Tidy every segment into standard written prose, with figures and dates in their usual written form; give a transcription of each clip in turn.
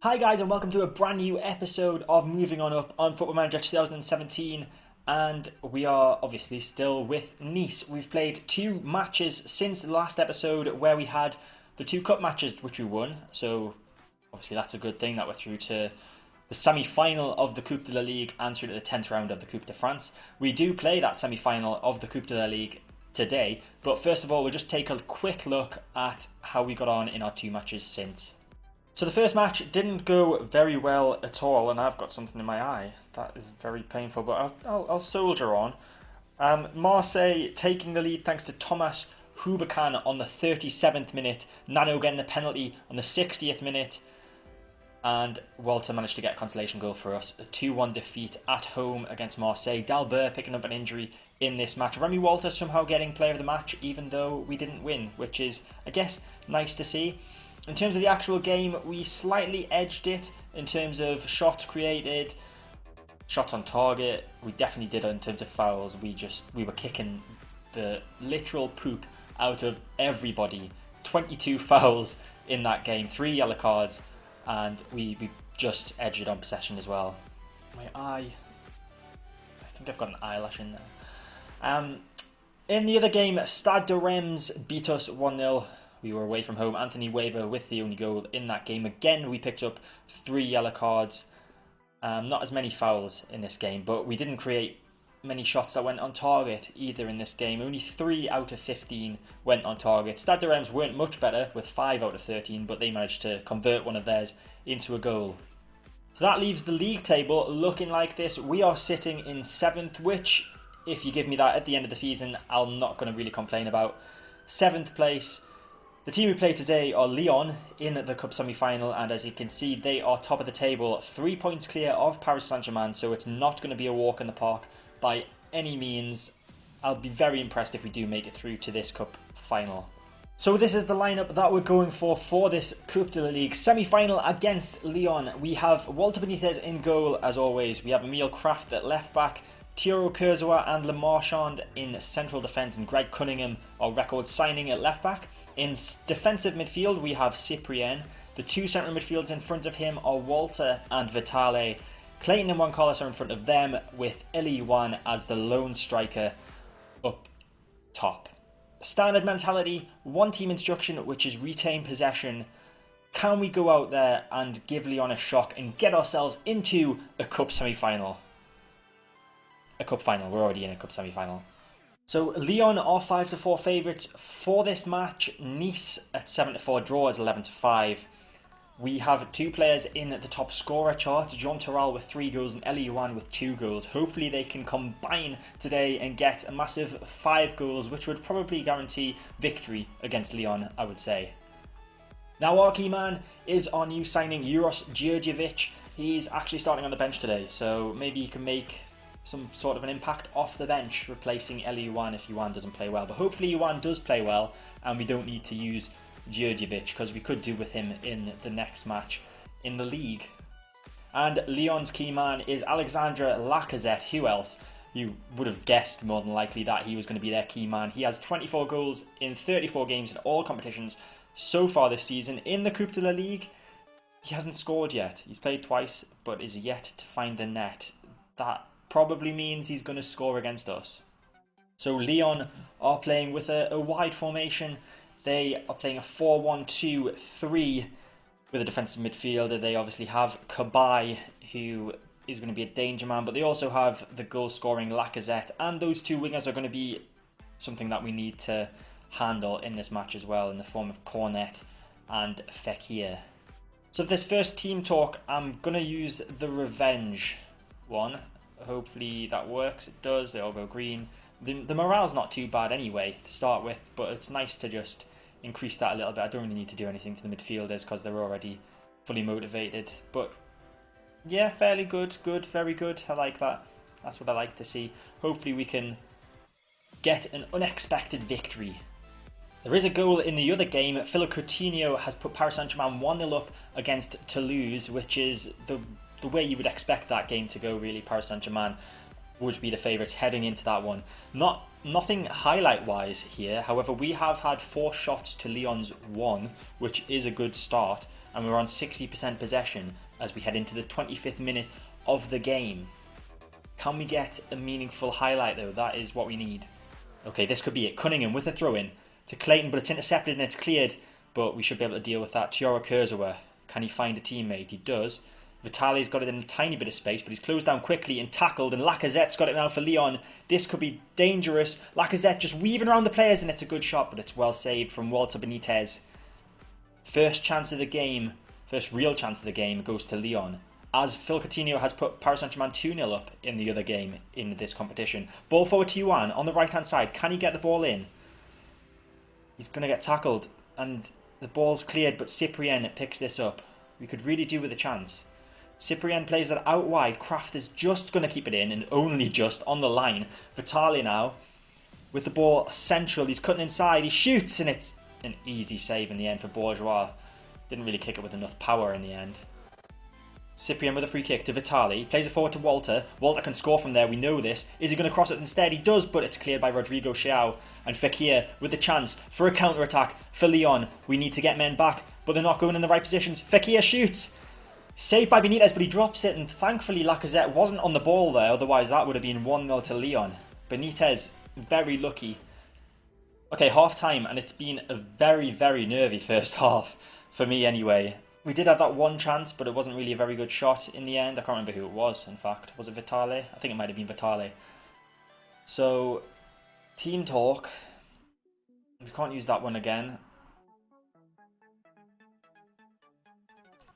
Hi guys, and welcome to a brand new episode of Moving On Up on Football Manager 2017, and we are obviously still with Nice. We've played two matches since the last episode where we had the two cup matches which we won, so obviously that's a good thing that we're through to the semi-final of the Coupe de la Ligue and through to the 10th round of the Coupe de France. We do play that semi-final of the Coupe de la Ligue today, but first of all we'll just take a quick look at how we got on in our two matches since. So the first match didn't go very well at all, and I've got something in my eye. That is very painful, but I'll soldier on. Marseille taking the lead thanks to Thomas Houbacan on the 37th minute, Nano getting the penalty on the 60th minute, and Walter managed to get a consolation goal for us. A 2-1 defeat at home against Marseille. Dalbert picking up an injury in this match. Remy Walter somehow getting player of the match, even though we didn't win, which is, I guess, nice to see. In terms of the actual game, we slightly edged it in terms of shots created, shots on target. We definitely did in terms of fouls. We were kicking the literal poop out of everybody. 22 fouls in that game, 3 yellow cards, and we just edged it on possession as well. My eye, I think I've got an eyelash in there. In the other game, Stade de Reims beat us 1-0. We were away from home. Anthony Weber with the only goal in that game. Again, we picked up 3 yellow cards. Not as many fouls in this game, but we didn't create many shots that went on target either in this game. Only 3 out of 15 went on target. Stade de Reims weren't much better with 5 out of 13, but they managed to convert one of theirs into a goal. So that leaves the league table looking like this. We are sitting in 7th, which, if you give me that at the end of the season, I'm not going to really complain about. 7th place. The team we play today are Lyon in the Cup semi-final, and as you can see, they are top of the table, 3 points clear of Paris Saint-Germain, so it's not going to be a walk in the park by any means. I'll be very impressed if we do make it through to this Cup final. So this is the lineup that we're going for this Coupe de la Ligue semi-final against Lyon. We have Walter Benitez in goal, as always. We have Emile Kraft at left-back, Thiago Courtois and Le Marchand in central defence, and Greg Cunningham, our record signing, at left-back. In defensive midfield, we have Cyprien. The 2 central midfielders in front of him are Walter and Vitale. Clayton and Juan Carlos are in front of them, with Eli Wan as the lone striker up top. Standard mentality, one team instruction, which is retain possession. Can we go out there and give Lyon a shock and get ourselves into a cup semi-final? A cup final, we're already in a cup semi-final. So Lyon are 5-4 favourites for this match. Nice at 7-4, draw is 11-5. We have 2 players in the top scorer chart, Jean Terral with 3 goals and Eli Wan with 2 goals. Hopefully they can combine today and get a massive 5 goals, which would probably guarantee victory against Lyon, I would say. Now our key man is our new signing, Uros Djurdjevic. He's actually starting on the bench today, so maybe he can make some sort of an impact off the bench, replacing Eli Wan if Yuan doesn't play well. But hopefully Yuan does play well, and we don't need to use Djurdjevic, because we could do with him in the next match in the league. And Lyon's key man is Alexandre Lacazette. Who else? You would have guessed more than likely that he was going to be their key man. He has 24 goals in 34 games in all competitions so far this season. In the Coupe de la Ligue, he hasn't scored yet. He's played twice, but is yet to find the net. That probably means he's going to score against us. So Lyon are playing with a wide formation. They are playing a 4-1-2-3 with a defensive midfielder. They obviously have Cabaye, who is going to be a danger man, but they also have the goal-scoring Lacazette, and those 2 wingers are going to be something that we need to handle in this match as well, in the form of Cornet and Fekir. So for this first team talk, I'm going to use the revenge one. Hopefully that works. It does. They all go green. The morale's not too bad anyway to start with, but it's nice to just increase that a little bit. I don't really need to do anything to the midfielders because they're already fully motivated. But yeah, fairly good. Good, very good. I like that. That's what I like to see. Hopefully we can get an unexpected victory. There is a goal in the other game. Philippe Coutinho has put Paris Saint-Germain 1-0 up against Toulouse, which is the way you would expect that game to go, really. Paris Saint-Germain would be the favourites heading into that one. Not nothing highlight-wise here. However, we have had 4 shots to Lyon's 1, which is a good start. And we're on 60% possession as we head into the 25th minute of the game. Can we get a meaningful highlight though? That is what we need. Okay, this could be it. Cunningham with a throw-in to Clayton, but it's intercepted and it's cleared. But we should be able to deal with that. Tiora Kurzawa, can he find a teammate? He does. Vitali's got it in a tiny bit of space, but he's closed down quickly and tackled, and Lacazette's got it now for Lyon. This could be dangerous. Lacazette just weaving around the players, and it's a good shot, but it's well saved from Walter Benitez. First chance of the game, first real chance of the game goes to Lyon, as Phil Coutinho has put Paris Saint-Germain 2-0 up in the other game in this competition. Ball forward to Yuan on the right-hand side. Can he get the ball in? He's going to get tackled, and the ball's cleared, but Cyprien picks this up. We could really do with a chance. Cyprien plays that out wide. Kraft is just going to keep it in, and only just on the line. Vitali now with the ball central. He's cutting inside. He shoots, and it's an easy save in the end for Bourgeois. Didn't really kick it with enough power in the end. Cyprien with a free kick to Vitali. Plays it forward to Walter. Walter can score from there. We know this. Is he going to cross it instead? He does, but it's cleared by Rodrigo Xiao. And Fekir with the chance for a counter-attack for Lyon. We need to get men back, but they're not going in the right positions. Fekir shoots. Saved by Benitez, but he drops it, and thankfully Lacazette wasn't on the ball there, otherwise that would have been 1-0 to Lyon. Benitez, very lucky. Okay, half time, and it's been a very, very nervy first half, for me anyway. We did have that one chance, but it wasn't really a very good shot in the end. I can't remember who it was, in fact. Was it Vitali? I think it might have been Vitali. So, team talk. We can't use that one again.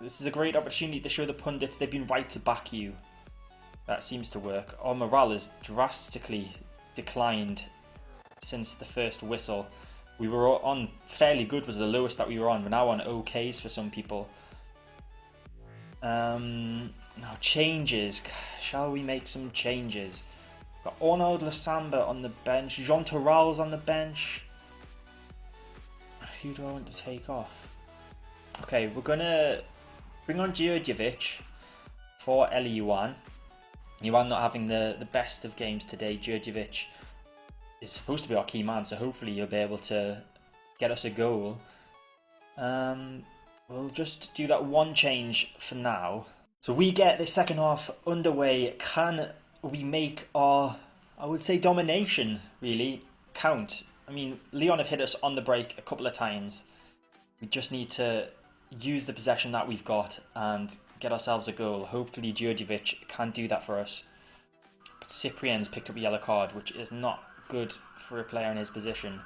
This is a great opportunity to show the pundits they've been right to back you. That seems to work. Our morale has drastically declined since the first whistle. We were on fairly good, was the lowest that we were on. We're now on OKs for some people. Now changes. Shall we make some changes? Got Arnaud Lasamba on the bench. Jean Torral's on the bench. Who do I want to take off? Okay, we're going to bring on Djurdjevic for Eli Yuan. Yuan not having the best of games today. Djurdjevic is supposed to be our key man, so hopefully he'll be able to get us a goal. We'll just do that one change for now. So we get the second half underway. Can we make our, I would say, domination, really, count? I mean, Lyon have hit us on the break a couple of times. We just need to use the possession that we've got and get ourselves a goal. Hopefully Djurdjevic can do that for us. But Cyprien's picked up a yellow card, which is not good for a player in his position.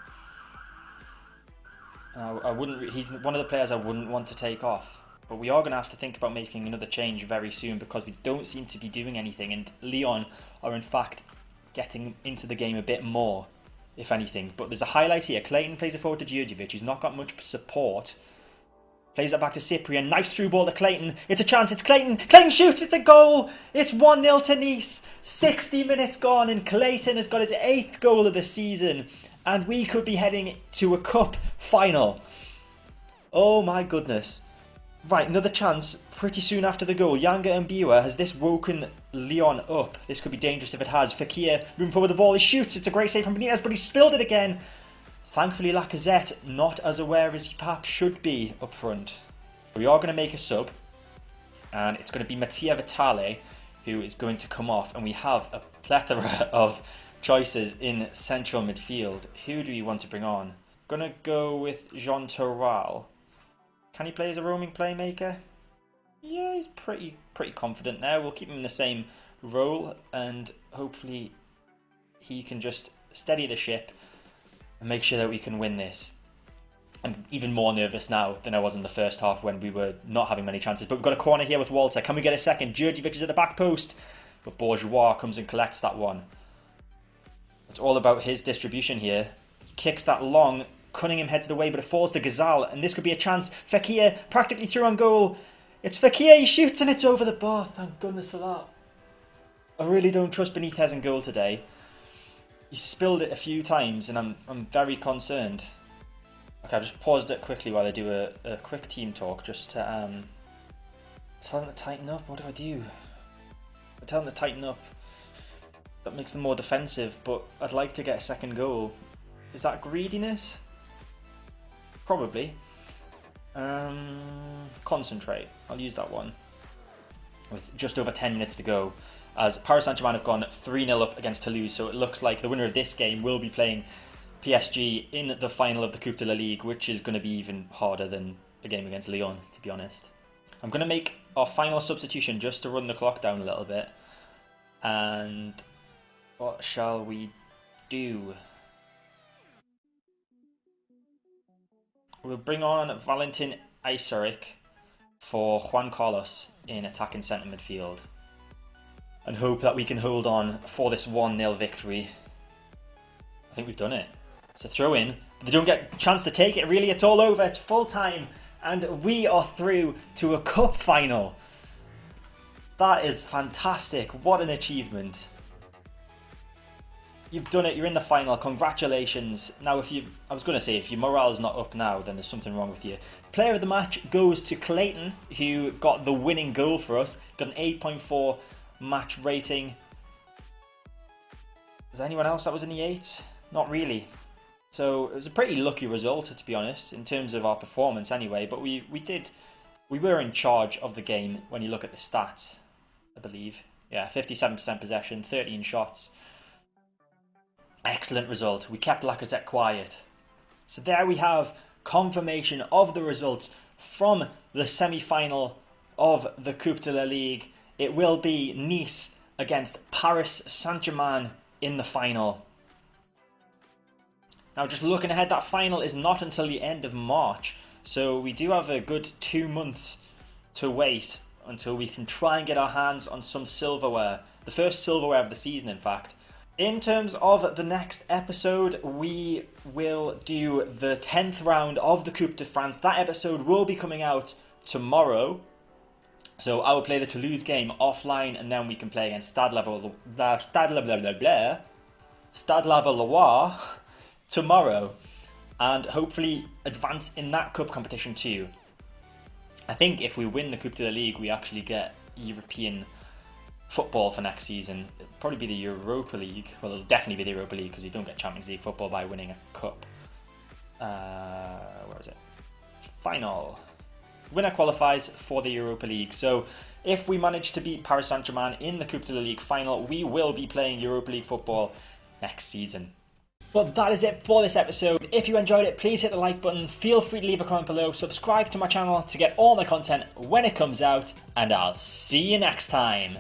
He's one of the players I wouldn't want to take off. But we are going to have to think about making another change very soon because we don't seem to be doing anything, and Lyon are in fact getting into the game a bit more, if anything. But there's a highlight here. Clayton plays it forward to Djurdjevic. He's not got much support. Plays that back to Cyprien. Nice through ball to Clayton. It's a chance. It's Clayton. Clayton shoots. It's a goal. It's 1-0 to Nice. 60 minutes gone and Clayton has got his 8th goal of the season. And we could be heading to a cup final. Oh my goodness. Right, another chance pretty soon after the goal. Yanga and Biwa, has this woken Lyon up? This could be dangerous if it has. Fekir moving forward the ball. He shoots. It's a great save from Benitez, but he spilled it again. Thankfully, Lacazette not as aware as he perhaps should be up front. We are going to make a sub, and it's going to be Mattia Vitale who is going to come off, and we have a plethora of choices in central midfield. Who do we want to bring on? Going to go with Jean Torral. Can he play as a roaming playmaker? Yeah, he's pretty confident there. We'll keep him in the same role, and hopefully he can just steady the ship and make sure that we can win this. I'm even more nervous now than I was in the first half when we were not having many chances. But we've got a corner here with Walter. Can we get a second? Djurdjevic is at the back post, but Bourgeois comes and collects that one. It's all about his distribution here. He kicks that long. Cunningham heads it away, but it falls to Ghazal, and this could be a chance. Fekir practically through on goal. It's Fekir. He shoots, and it's over the bar. Thank goodness for that. I really don't trust Benitez in goal today. He spilled it a few times and I'm very concerned. Okay, I've just paused it quickly while I do a quick team talk just to tell them to tighten up. What do? I tell them to tighten up. that makes them more defensive, but I'd like to get a second goal. Is that greediness? Probably. Concentrate. I'll use that one. With just over 10 minutes to go, as Paris Saint-Germain have gone 3-0 up against Toulouse, so it looks like the winner of this game will be playing PSG in the final of the Coupe de la Ligue, which is going to be even harder than a game against Lyon, to be honest. I'm going to make our final substitution just to run the clock down a little bit. And what shall we do? We'll bring on Valentin Isaric for Juan Carlos in attacking centre midfield and hope that we can hold on for this 1-0 victory. I think we've done it. It's a throw in, but they don't get a chance to take it really. It's all over, it's full time, and we are through to a cup final. That is fantastic. What an achievement. You've done it, you're in the final, congratulations. Now if your morale's not up now, then there's something wrong with you. Player of the match goes to Clayton, who got the winning goal for us. Got an 8.4 match rating. Is there anyone else that was in the 8? Not really. So it was a pretty lucky result, to be honest, in terms of our performance anyway, but we were in charge of the game when you look at the stats, I believe. Yeah, 57% possession, 13 shots. Excellent result. We kept Lacazette quiet. So there we have confirmation of the results from the semi-final of the Coupe de la Ligue. It will be Nice against Paris Saint-Germain in the final. Now just looking ahead, that final is not until the end of March. So we do have a good 2 months to wait until we can try and get our hands on some silverware. The first silverware of the season, in fact. In terms of the next episode, we will do the 10th round of the Coupe de France. That episode will be coming out tomorrow. So I will play the Toulouse game offline, and then we can play against Stade Lavallois tomorrow, and hopefully advance in that cup competition too. I think if we win the Coupe de la Ligue, we actually get European football for next season. It'll probably be the Europa League. Well, it'll definitely be the Europa League because you don't get Champions League football by winning a cup. Where is it? Final. Winner qualifies for the Europa League. So if we manage to beat Paris Saint-Germain in the Coupe de la Ligue final, we will be playing Europa League football next season. But that is it for this episode. If you enjoyed it, please hit the like button. Feel free to leave a comment below. Subscribe to my channel to get all my content when it comes out. And I'll see you next time.